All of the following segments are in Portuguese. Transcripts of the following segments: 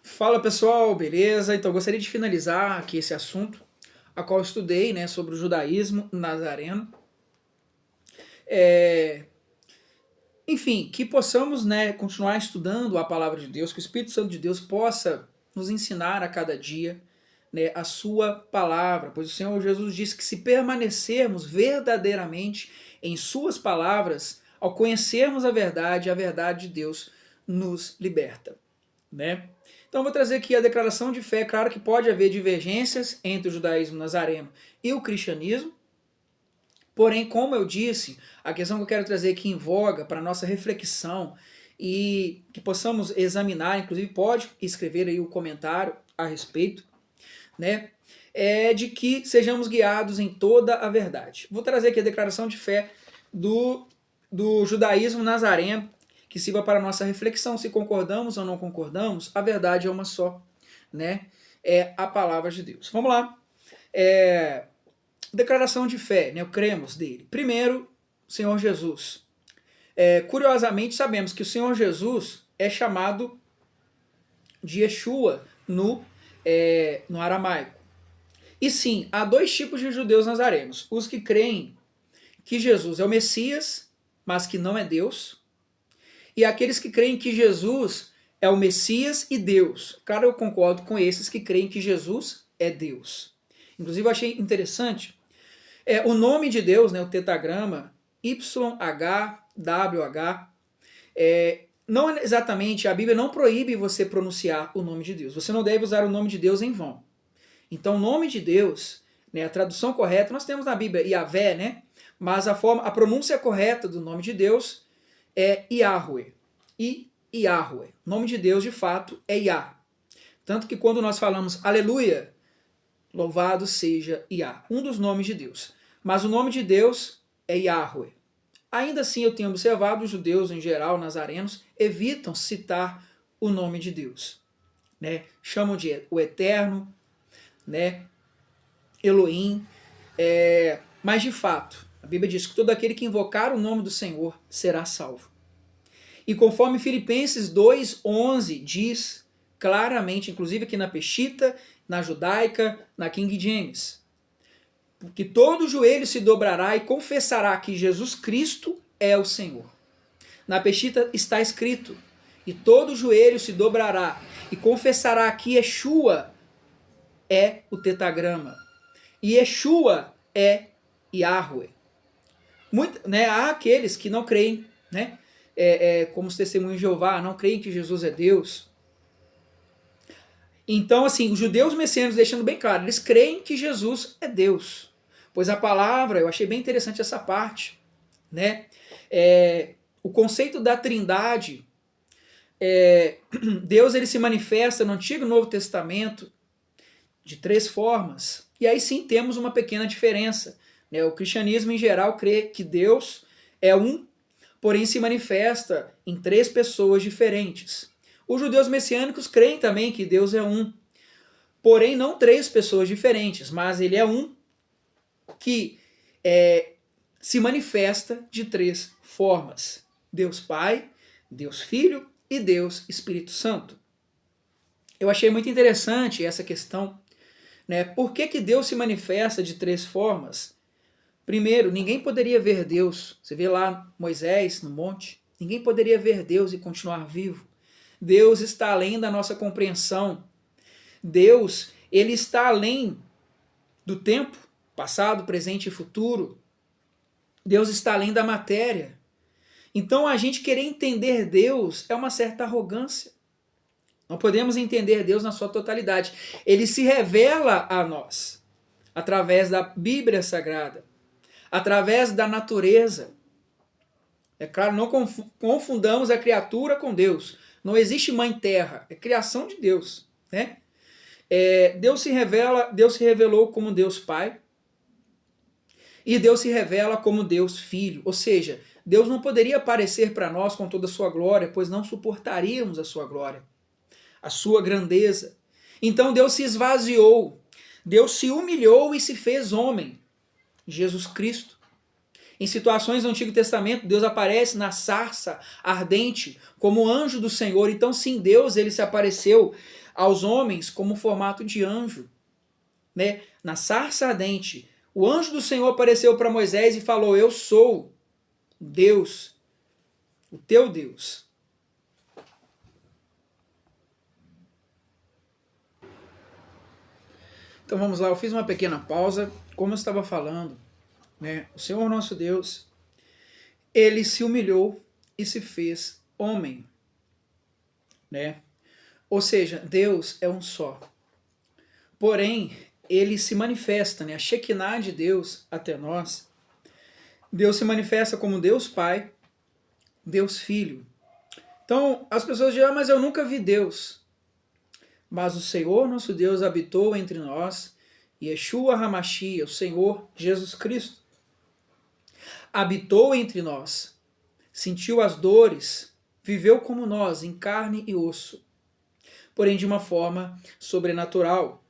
Fala pessoal, beleza? Então eu gostaria de finalizar aqui esse assunto, a qual eu estudei, né, sobre o judaísmo nazareno. É, Enfim, que possamos, né, continuar estudando a palavra de Deus, que o Espírito Santo de Deus possa nos ensinar a cada dia, né, a sua palavra, pois o Senhor Jesus disse que se permanecermos verdadeiramente em suas palavras, ao conhecermos a verdade de Deus nos liberta, né? Então eu vou trazer aqui a declaração de fé. Claro que pode haver divergências entre o judaísmo nazareno e o cristianismo, porém, como eu disse, a questão que eu quero trazer aqui em voga para nossa reflexão e que possamos examinar, inclusive pode escrever aí o comentário a respeito, né? É de que sejamos guiados em toda a verdade. Vou trazer aqui a declaração de fé do judaísmo nazareno, que sirva para a nossa reflexão, se concordamos ou não concordamos, a verdade é uma só, né? É a palavra de Deus. Vamos lá. Declaração de fé, né? Cremos dele. Primeiro, Senhor Jesus. Curiosamente, sabemos que o Senhor Jesus é chamado de Yeshua no aramaico. E sim, há dois tipos de judeus nazarenos. Os que creem que Jesus é o Messias, mas que não é Deus, e aqueles que creem que Jesus é o Messias e Deus. Claro, eu concordo com esses que creem que Jesus é Deus. Inclusive, eu achei interessante o nome de Deus, né, o tetagrama YHWH. Não exatamente, a Bíblia não proíbe você pronunciar o nome de Deus. Você não deve usar o nome de Deus em vão. Então, o nome de Deus, né, a tradução correta, nós temos na Bíblia Yahvé, né? Mas a pronúncia correta do nome de Deus é Yahweh. Yahweh. O nome de Deus, de fato, é Yah. Tanto que quando nós falamos aleluia, louvado seja Yah, um dos nomes de Deus. Mas o nome de Deus é Yahweh. Ainda assim, eu tenho observado os judeus, em geral, nazarenos, evitam citar o nome de Deus, né? Chamam de o Eterno, né? Elohim. Mas, de fato, a Bíblia diz que todo aquele que invocar o nome do Senhor será salvo. E conforme Filipenses 2:11 diz claramente, inclusive aqui na Peshita, na Judaica, na King James, que todo joelho se dobrará e confessará que Jesus Cristo é o Senhor. Na Peshita está escrito, e todo joelho se dobrará e confessará que Yeshua é o tetagrama. E Yeshua é Yahweh. Há aqueles que não creem, né? Como os testemunhos de Jeová, não creem que Jesus é Deus. Então, assim, os judeus messiânicos deixando bem claro, eles creem que Jesus é Deus. Pois a palavra, eu achei bem interessante essa parte, né? O conceito da trindade, Deus ele se manifesta no Antigo e Novo Testamento de três formas. E aí sim temos uma pequena diferença. O cristianismo em geral crê que Deus é um, porém se manifesta em três pessoas diferentes. Os judeus messiânicos creem também que Deus é um, porém não três pessoas diferentes, mas ele é um que se manifesta de três formas: Deus Pai, Deus Filho e Deus Espírito Santo. Eu achei muito interessante essa questão, né? Por que Deus se manifesta de três formas? Primeiro, ninguém poderia ver Deus. Você vê lá Moisés no monte, ninguém poderia ver Deus e continuar vivo. Deus está além da nossa compreensão. Deus, ele está além do tempo, passado, presente e futuro. Deus está além da matéria. Então a gente querer entender Deus é uma certa arrogância. Não podemos entender Deus na sua totalidade. Ele se revela a nós através da Bíblia Sagrada, através da natureza. É claro, não confundamos a criatura com Deus. Não existe mãe terra, é criação de Deus, né? Deus se revelou como Deus Pai e Deus se revela como Deus Filho. Ou seja, Deus não poderia aparecer para nós com toda a sua glória, pois não suportaríamos a sua glória, a sua grandeza. Então Deus se esvaziou, Deus se humilhou e se fez homem, Jesus Cristo. Em situações do Antigo Testamento, Deus aparece na sarça ardente como anjo do Senhor. Então sim, Deus ele se apareceu aos homens como formato de anjo, né? Na sarça ardente, o anjo do Senhor apareceu para Moisés e falou: eu sou Deus, o teu Deus. Então vamos lá, eu fiz uma pequena pausa. Como eu estava falando, né? O Senhor nosso Deus, ele se humilhou e se fez homem, né? Ou seja, Deus é um só. Porém, ele se manifesta, né? A Shekinah de Deus até nós. Deus se manifesta como Deus Pai, Deus Filho. Então, as pessoas dizem: mas eu nunca vi Deus. Mas o Senhor nosso Deus habitou entre nós, Yeshua HaMashiach, o Senhor Jesus Cristo, habitou entre nós, sentiu as dores, viveu como nós, em carne e osso, porém de uma forma sobrenatural,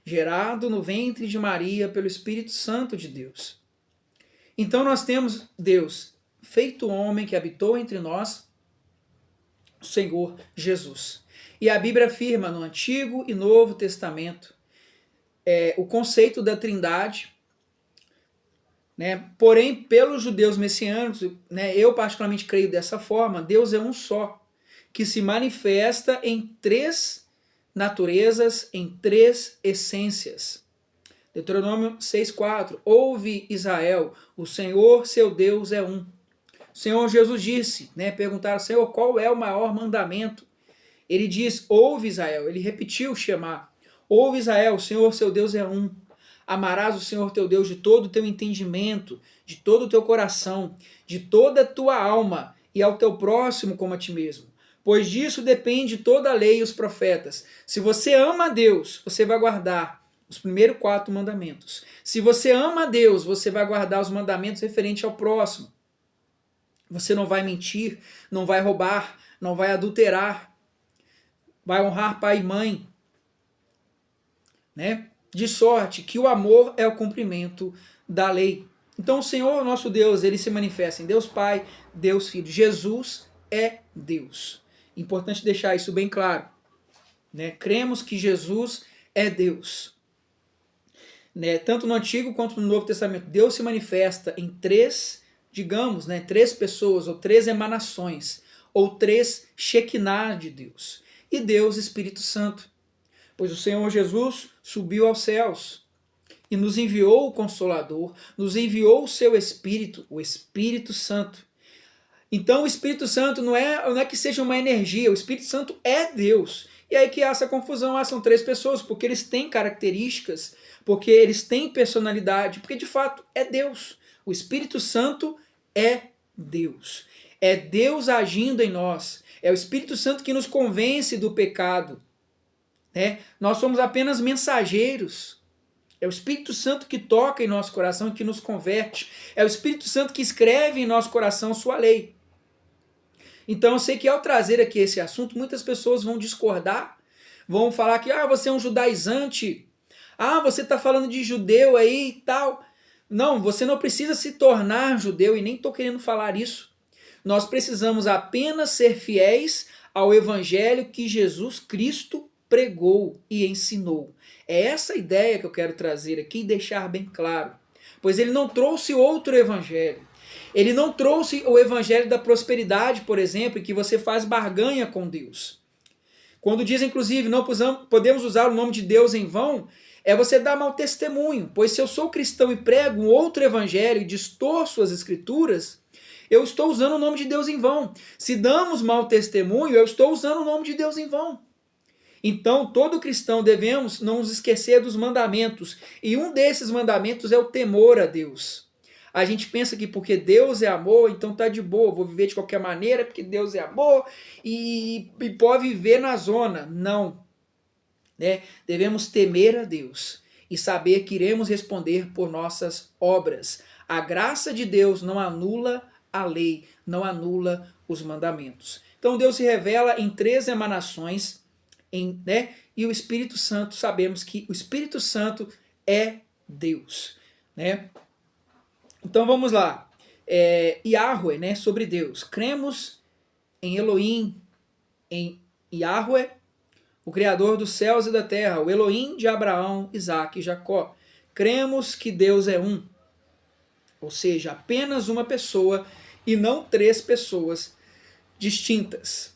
gerado no ventre de Maria pelo Espírito Santo de Deus. Então nós temos Deus feito homem que habitou entre nós, o Senhor Jesus. E a Bíblia afirma no Antigo e Novo Testamento o conceito da Trindade, né? Porém, pelos judeus messiânicos, né, eu particularmente creio dessa forma: Deus é um só, que se manifesta em três naturezas, em três essências. Deuteronômio 6,4: ouve Israel, o Senhor seu Deus é um. O Senhor Jesus disse, né, perguntaram: Senhor, qual é o maior mandamento? Ele diz: ouve Israel. Ele repetiu o Shema: ouve Israel, o Senhor seu Deus é um. Amarás o Senhor teu Deus de todo o teu entendimento, de todo o teu coração, de toda a tua alma, e ao teu próximo como a ti mesmo. Pois disso depende toda a lei e os profetas. Se você ama a Deus, você vai guardar os primeiros 4 mandamentos. Se você ama a Deus, você vai guardar os mandamentos referentes ao próximo. Você não vai mentir, não vai roubar, não vai adulterar, vai honrar pai e mãe, né? De sorte que o amor é o cumprimento da lei. Então o Senhor nosso Deus, ele se manifesta em Deus Pai, Deus Filho. Jesus é Deus. Importante deixar isso bem claro, né? Cremos que Jesus é Deus, né? Tanto no Antigo quanto no Novo Testamento, Deus se manifesta em três, digamos, né, 3 pessoas, ou 3 emanações, ou 3 Shekinah de Deus. E Deus, Espírito Santo. Pois o Senhor Jesus subiu aos céus e nos enviou o Consolador, nos enviou o seu Espírito, o Espírito Santo. Então o Espírito Santo não é que seja uma energia, o Espírito Santo é Deus. E aí que há essa confusão: são 3 pessoas, porque eles têm características, porque eles têm personalidade, porque de fato é Deus. O Espírito Santo é Deus. É Deus agindo em nós. É o Espírito Santo que nos convence do pecado. Nós somos apenas mensageiros. É o Espírito Santo que toca em nosso coração e que nos converte. É o Espírito Santo que escreve em nosso coração sua lei. Então eu sei que ao trazer aqui esse assunto, muitas pessoas vão discordar, vão falar que você é um judaizante, você está falando de judeu aí e tal. Não, você não precisa se tornar judeu, e nem estou querendo falar isso. Nós precisamos apenas ser fiéis ao evangelho que Jesus Cristo pregou e ensinou. É essa ideia que eu quero trazer aqui e deixar bem claro. Pois ele não trouxe outro evangelho. Ele não trouxe o evangelho da prosperidade, por exemplo, em que você faz barganha com Deus. Quando diz, inclusive, não podemos usar o nome de Deus em vão, é você dar mau testemunho. Pois se eu sou cristão e prego um outro evangelho e distorço as escrituras, eu estou usando o nome de Deus em vão. Se damos mau testemunho, eu estou usando o nome de Deus em vão. Então, todo cristão devemos não nos esquecer dos mandamentos. E um desses mandamentos é o temor a Deus. A gente pensa que porque Deus é amor, então tá de boa, vou viver de qualquer maneira porque Deus é amor e pode viver na zona. Não. Devemos temer a Deus e saber que iremos responder por nossas obras. A graça de Deus não anula a lei, não anula os mandamentos. Então Deus se revela em 3 emanações, e o Espírito Santo, sabemos que o Espírito Santo é Deus. Então vamos lá. Yahweh, sobre Deus. Cremos em Elohim, em Yahweh, o Criador dos céus e da terra, o Elohim de Abraão, Isaque e Jacó. Cremos que Deus é um, ou seja, apenas uma pessoa e não três pessoas distintas.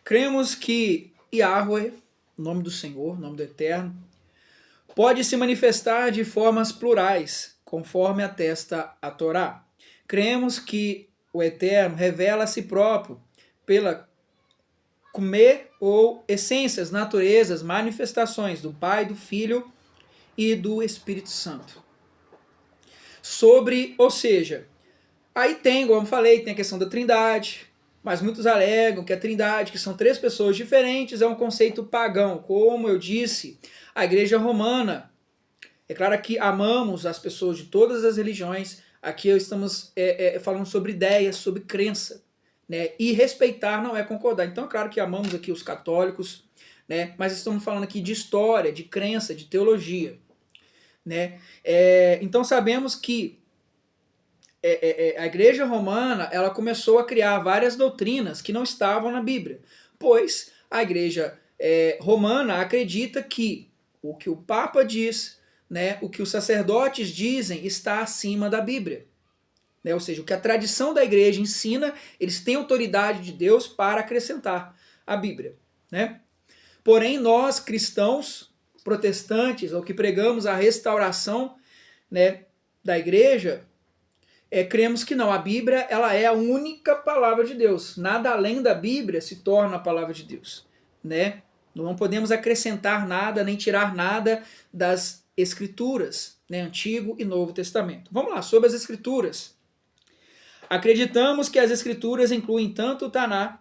Cremos que Yahweh, nome do Senhor, nome do Eterno, pode se manifestar de formas plurais, conforme atesta a Torá. Cremos que o Eterno revela a si próprio pela comer ou essências, naturezas, manifestações do Pai, do Filho e do Espírito Santo. Ou seja, aí tem, como eu falei, tem a questão da Trindade, mas muitos alegam que a Trindade, que são três pessoas diferentes, é um conceito pagão. Como eu disse, a Igreja Romana, é claro que amamos as pessoas de todas as religiões, aqui estamos falando sobre ideias, sobre crença, né? E respeitar não é concordar. Então é claro que amamos aqui os católicos, né? Mas estamos falando aqui de história, de crença, de teologia, né? Então sabemos que a Igreja Romana ela começou a criar várias doutrinas que não estavam na Bíblia, pois a Igreja Romana acredita que o Papa diz, né, o que os sacerdotes dizem está acima da Bíblia. Né? Ou seja, o que a tradição da Igreja ensina, eles têm autoridade de Deus para acrescentar à Bíblia. Né? Porém, nós, cristãos, protestantes, ou que pregamos a restauração, né, da Igreja, cremos que não, a Bíblia ela é a única palavra de Deus. Nada além da Bíblia se torna a palavra de Deus. Né? Não podemos acrescentar nada, nem tirar nada das Escrituras, né? Antigo e Novo Testamento. Vamos lá, sobre as Escrituras. Acreditamos que as Escrituras incluem tanto o Taná,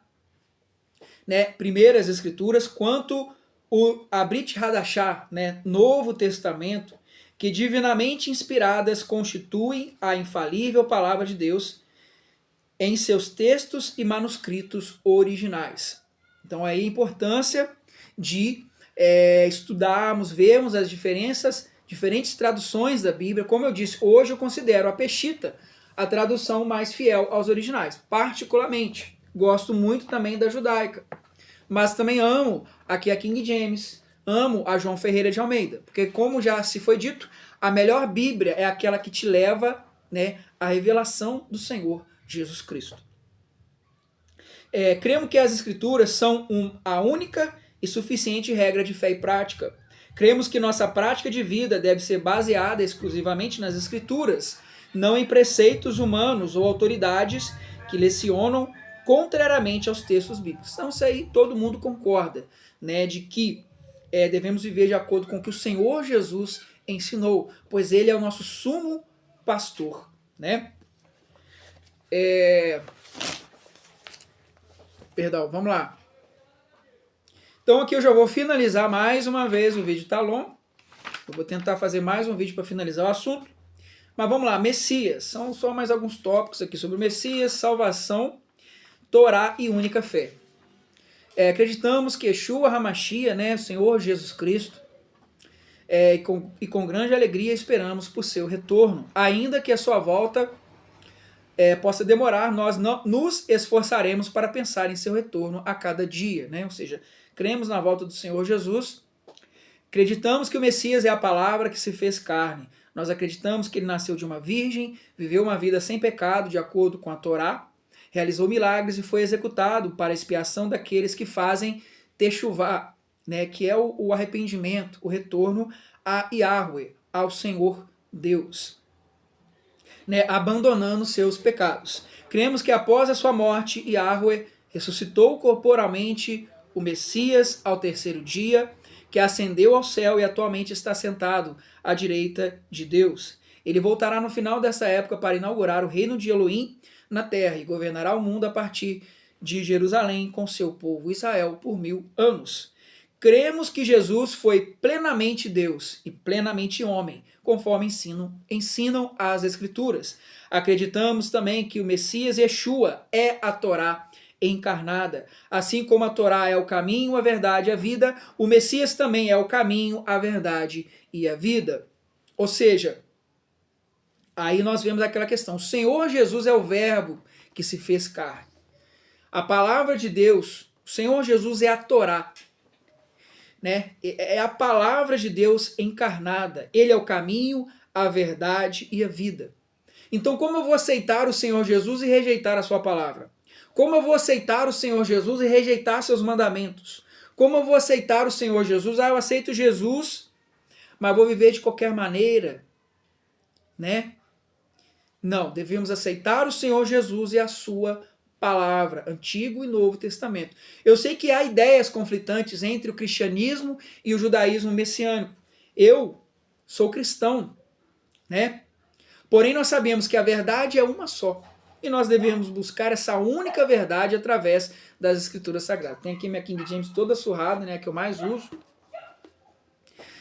né, primeiras Escrituras, quanto a Brit Hadashah, né, Novo Testamento, que divinamente inspiradas constituem a infalível palavra de Deus em seus textos e manuscritos originais. Então aí a importância de estudarmos, vermos as diferentes traduções da Bíblia. Como eu disse, hoje eu considero a Peshitta a tradução mais fiel aos originais, particularmente. Gosto muito também da judaica, mas também amo aqui a King James, amo a João Ferreira de Almeida, porque como já se foi dito, a melhor Bíblia é aquela que te leva, né, à revelação do Senhor Jesus Cristo. Cremos que as Escrituras são a única e suficiente regra de fé e prática. Cremos que nossa prática de vida deve ser baseada exclusivamente nas Escrituras, não em preceitos humanos ou autoridades que lecionam contrariamente aos textos bíblicos. Então isso aí todo mundo concorda, né, de que devemos viver de acordo com o que o Senhor Jesus ensinou, pois ele é o nosso sumo pastor, né? Perdão, vamos lá. Então aqui eu já vou finalizar mais uma vez, o vídeo está longo. Eu vou tentar fazer mais um vídeo para finalizar o assunto. Mas vamos lá, Messias. São só mais alguns tópicos aqui sobre o Messias, salvação, Torá e única fé. Acreditamos que Yeshua HaMashiach, né, o Senhor Jesus Cristo, e com grande alegria esperamos por seu retorno. Ainda que a sua volta possa demorar, nós nos esforçaremos para pensar em seu retorno a cada dia. Né? Ou seja, cremos na volta do Senhor Jesus. Acreditamos que o Messias é a palavra que se fez carne. Nós acreditamos que ele nasceu de uma virgem, viveu uma vida sem pecado, de acordo com a Torá, realizou milagres e foi executado para a expiação daqueles que fazem techuvá, né, que é o arrependimento, o retorno a Yahweh, ao Senhor Deus, né, abandonando seus pecados. Cremos que após a sua morte, Yahweh ressuscitou corporalmente o Messias ao terceiro dia, que ascendeu ao céu e atualmente está sentado à direita de Deus. Ele voltará no final dessa época para inaugurar o reino de Elohim na terra e governará o mundo a partir de Jerusalém com seu povo Israel por 1000 anos. Cremos que Jesus foi plenamente Deus e plenamente homem, conforme ensinam as Escrituras. Acreditamos também que o Messias Yeshua é a Torá encarnada. Assim como a Torá é o caminho, a verdade e a vida, o Messias também é o caminho, a verdade e a vida. Ou seja, aí nós vemos aquela questão, o Senhor Jesus é o verbo que se fez carne. A palavra de Deus, o Senhor Jesus é a Torá, né? É a palavra de Deus encarnada. Ele é o caminho, a verdade e a vida. Então, como eu vou aceitar o Senhor Jesus e rejeitar a sua palavra? Como eu vou aceitar o Senhor Jesus e rejeitar seus mandamentos? Como eu vou aceitar o Senhor Jesus? Ah, eu aceito Jesus, mas vou viver de qualquer maneira, né? Não, devemos aceitar o Senhor Jesus e a sua palavra, Antigo e Novo Testamento. Eu sei que há ideias conflitantes entre o cristianismo e o judaísmo messiânico. Eu sou cristão, né? Porém, nós sabemos que a verdade é uma só. E nós devemos buscar essa única verdade através das Escrituras Sagradas. Tem aqui minha King James toda surrada, né, que eu mais uso.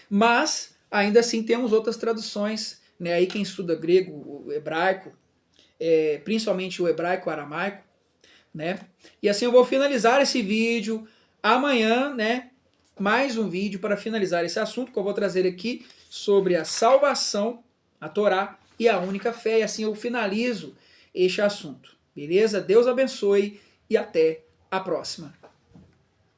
Mas, ainda assim, temos outras traduções. Né, aí quem estuda grego, o hebraico, principalmente o hebraico, o aramaico. Né? E assim eu vou finalizar esse vídeo. Amanhã, né, mais um vídeo para finalizar esse assunto que eu vou trazer aqui sobre a salvação, a Torá e a única fé. E assim eu finalizo este assunto. Beleza? Deus abençoe e até a próxima.